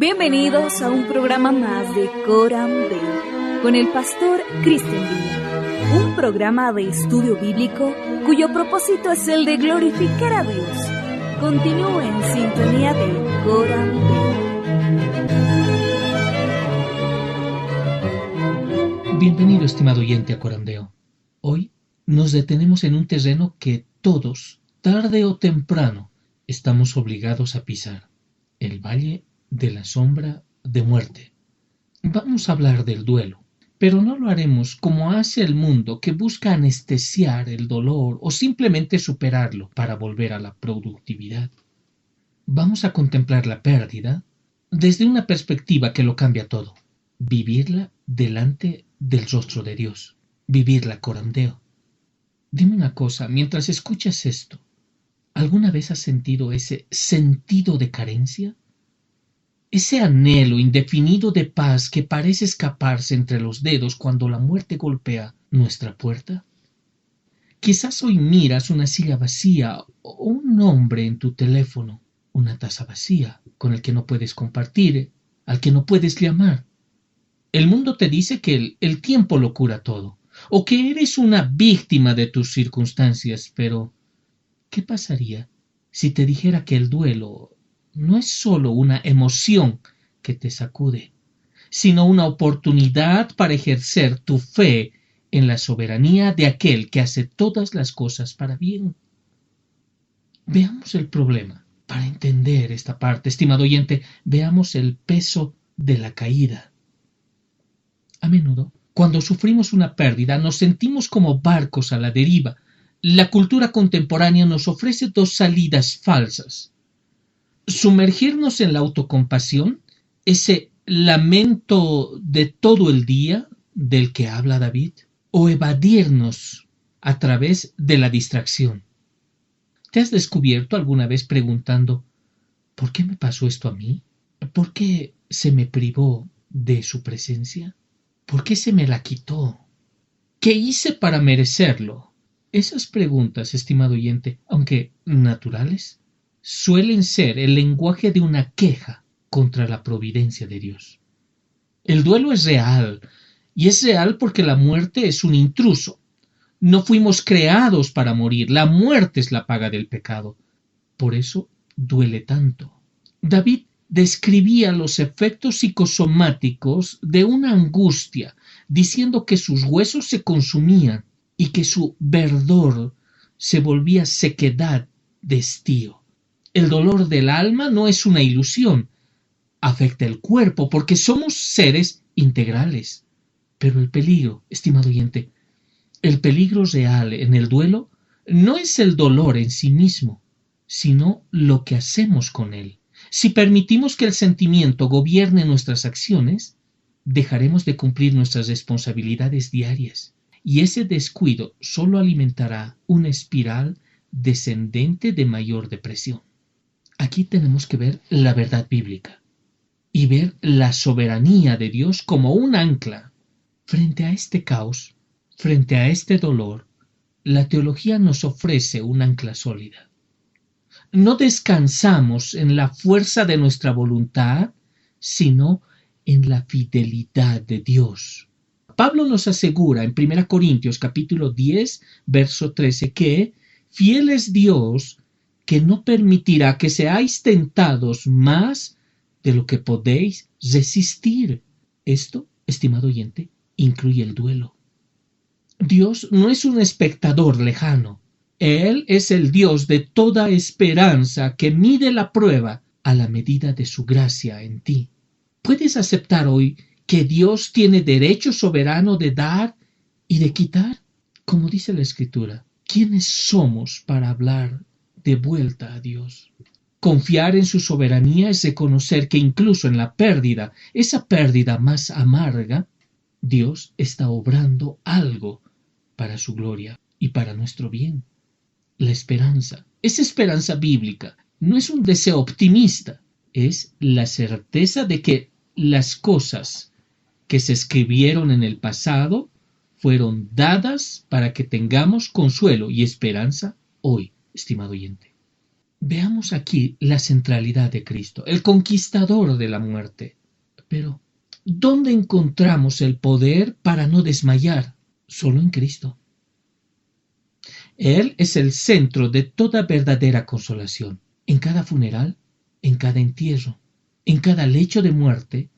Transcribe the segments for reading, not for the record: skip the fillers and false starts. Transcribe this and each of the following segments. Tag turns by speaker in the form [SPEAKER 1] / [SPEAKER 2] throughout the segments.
[SPEAKER 1] Bienvenidos a un programa más de Coram Deo con el pastor Cristian Villa, un programa de estudio bíblico cuyo propósito es el de glorificar a Dios. Continúe en sintonía de Coram Deo.
[SPEAKER 2] Bienvenido, estimado oyente, a Coram Deo. Hoy nos detenemos en un terreno que todos, tarde o temprano, estamos obligados a pisar: el valle de la sombra de muerte. Vamos a hablar del duelo, pero no lo haremos como hace el mundo, que busca anestesiar el dolor o simplemente superarlo para volver a la productividad. Vamos a contemplar la pérdida desde una perspectiva que lo cambia todo: vivirla delante del rostro de Dios, vivirla Coram Deo. Dime una cosa, mientras escuchas esto, ¿alguna vez has sentido ese sentido de carencia? Ese anhelo indefinido de paz que parece escaparse entre los dedos cuando la muerte golpea nuestra puerta. Quizás hoy miras una silla vacía o un nombre en tu teléfono, una taza vacía con el que no puedes compartir, al que no puedes llamar. El mundo te dice que el tiempo lo cura todo, o que eres una víctima de tus circunstancias, pero ¿qué pasaría si te dijera que el duelo no es solo una emoción que te sacude, sino una oportunidad para ejercer tu fe en la soberanía de aquel que hace todas las cosas para bien? Veamos el problema. Para entender esta parte, estimado oyente, veamos el peso de la caída. A menudo, cuando sufrimos una pérdida, nos sentimos como barcos a la deriva. La cultura contemporánea nos ofrece dos salidas falsas: sumergirnos en la autocompasión, ese lamento de todo el día del que habla David, o evadirnos a través de la distracción. ¿Te has descubierto alguna vez preguntando: ¿por qué me pasó esto a mí? ¿Por qué se me privó de su presencia? ¿Por qué se me la quitó? ¿Qué hice para merecerlo? Esas preguntas, estimado oyente, aunque naturales, suelen ser el lenguaje de una queja contra la providencia de Dios. El duelo es real, y es real porque la muerte es un intruso. No fuimos creados para morir, la muerte es la paga del pecado. Por eso duele tanto. David describía los efectos psicosomáticos de una angustia, diciendo que sus huesos se consumían y que su verdor se volvía sequedad de estío. El dolor del alma no es una ilusión, afecta el cuerpo porque somos seres integrales. Pero el peligro, estimado oyente, el peligro real en el duelo no es el dolor en sí mismo, sino lo que hacemos con él. Si permitimos que el sentimiento gobierne nuestras acciones, dejaremos de cumplir nuestras responsabilidades diarias, y ese descuido solo alimentará una espiral descendente de mayor depresión. Aquí tenemos que ver la verdad bíblica y ver la soberanía de Dios como un ancla. Frente a este caos, frente a este dolor, la teología nos ofrece un ancla sólida. No descansamos en la fuerza de nuestra voluntad, sino en la fidelidad de Dios. Pablo nos asegura en 1 Corintios capítulo 10, verso 13, que fiel es Dios, que no permitirá que seáis tentados más de lo que podéis resistir. Esto, estimado oyente, incluye el duelo. Dios no es un espectador lejano. Él es el Dios de toda esperanza, que mide la prueba a la medida de su gracia en ti. ¿Puedes aceptar hoy que Dios tiene derecho soberano de dar y de quitar? Como dice la Escritura, ¿quiénes somos para hablar de vuelta a Dios? Confiar en su soberanía es reconocer que incluso en la pérdida, esa pérdida más amarga, Dios está obrando algo para su gloria y para nuestro bien. La esperanza, esa esperanza bíblica, no es un deseo optimista, es la certeza de que las cosas que se escribieron en el pasado fueron dadas para que tengamos consuelo y esperanza hoy, estimado oyente. Veamos aquí la centralidad de Cristo, el conquistador de la muerte. Pero, ¿dónde encontramos el poder para no desmayar? Solo en Cristo. Él es el centro de toda verdadera consolación. En cada funeral, en cada entierro, en cada lecho de muerte,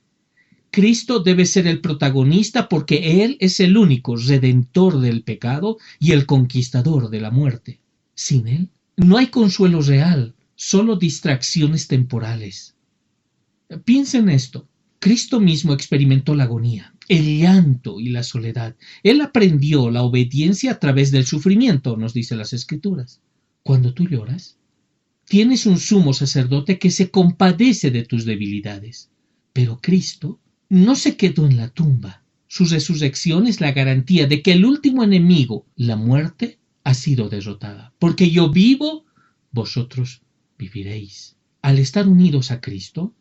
[SPEAKER 2] Cristo debe ser el protagonista porque Él es el único redentor del pecado y el conquistador de la muerte. Sin Él, no hay consuelo real, solo distracciones temporales. Piensa en esto. Cristo mismo experimentó la agonía, el llanto y la soledad. Él aprendió la obediencia a través del sufrimiento, nos dicen las Escrituras. Cuando tú lloras, tienes un sumo sacerdote que se compadece de tus debilidades. Pero Cristo no se quedó en la tumba. Su resurrección es la garantía de que el último enemigo, la muerte, ha sido derrotada. Porque yo vivo, vosotros viviréis. Al estar unidos a Cristo,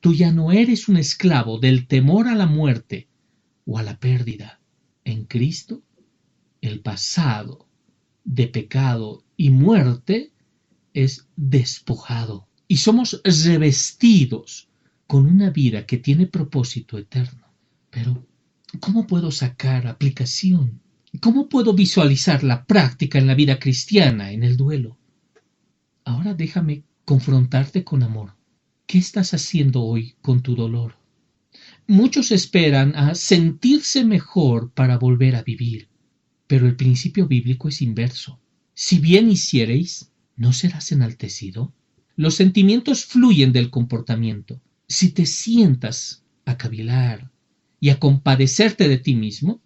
[SPEAKER 2] tú ya no eres un esclavo del temor a la muerte o a la pérdida. En Cristo, el pasado de pecado y muerte es despojado y somos revestidos con una vida que tiene propósito eterno. Pero, ¿cómo puedo sacar aplicación? ¿Cómo puedo visualizar la práctica en la vida cristiana, en el duelo? Ahora déjame confrontarte con amor. ¿Qué estás haciendo hoy con tu dolor? Muchos esperan a sentirse mejor para volver a vivir, pero el principio bíblico es inverso. Si bien hiciereis, ¿no serás enaltecido? Los sentimientos fluyen del comportamiento. Si te sientas a cavilar y a compadecerte de ti mismo,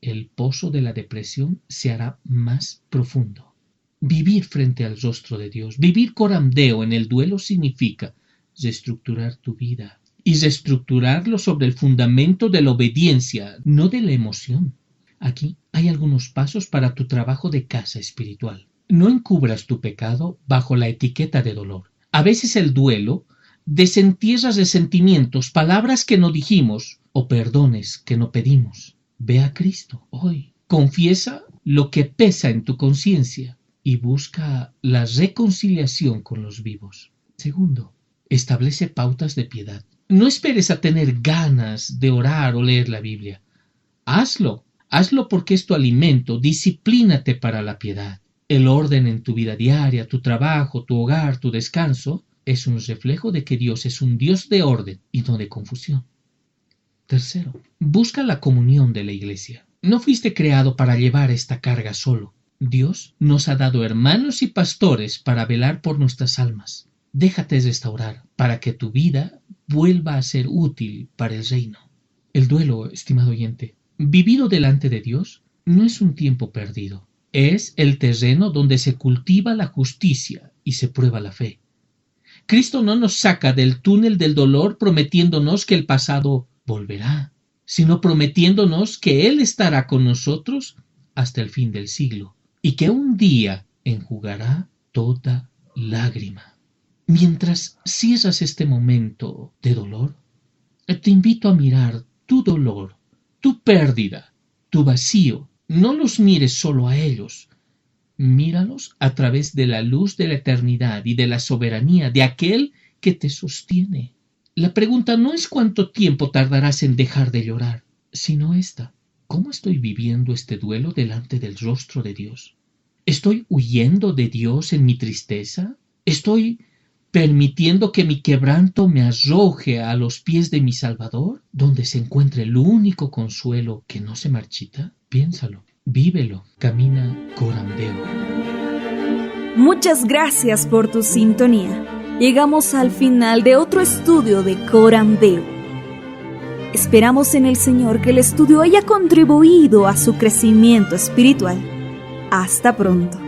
[SPEAKER 2] el pozo de la depresión se hará más profundo. Vivir frente al rostro de Dios, vivir coram Deo en el duelo significa reestructurar tu vida y reestructurarlo sobre el fundamento de la obediencia, no de la emoción. Aquí hay algunos pasos para tu trabajo de casa espiritual. No encubras tu pecado bajo la etiqueta de dolor. A veces el duelo desentierra resentimientos, palabras que no dijimos o perdones que no pedimos. Ve a Cristo hoy. Confiesa lo que pesa en tu conciencia y busca la reconciliación con los vivos. Segundo, establece pautas de piedad. No esperes a tener ganas de orar o leer la Biblia. Hazlo porque es tu alimento. Disciplínate para la piedad. El orden en tu vida diaria, tu trabajo, tu hogar, tu descanso, es un reflejo de que Dios es un Dios de orden y no de confusión. Tercero, busca la comunión de la iglesia. No fuiste creado para llevar esta carga solo. Dios nos ha dado hermanos y pastores para velar por nuestras almas. Déjate restaurar para que tu vida vuelva a ser útil para el reino. El duelo, estimado oyente, vivido delante de Dios, no es un tiempo perdido. Es el terreno donde se cultiva la justicia y se prueba la fe. Cristo no nos saca del túnel del dolor prometiéndonos que el pasado volverá, sino prometiéndonos que Él estará con nosotros hasta el fin del siglo y que un día enjugará toda lágrima. Mientras cierras este momento de dolor, te invito a mirar tu dolor, tu pérdida, tu vacío. No los mires solo a ellos. Míralos a través de la luz de la eternidad y de la soberanía de aquel que te sostiene. La pregunta no es cuánto tiempo tardarás en dejar de llorar, sino esta: ¿cómo estoy viviendo este duelo delante del rostro de Dios? ¿Estoy huyendo de Dios en mi tristeza? ¿Estoy permitiendo que mi quebranto me arroje a los pies de mi Salvador, donde se encuentra el único consuelo que no se marchita? Piénsalo, vívelo, camina coram Deo.
[SPEAKER 1] Muchas gracias por tu sintonía. Llegamos al final de otro estudio de Coram Deo. Esperamos en el Señor que el estudio haya contribuido a su crecimiento espiritual. Hasta pronto.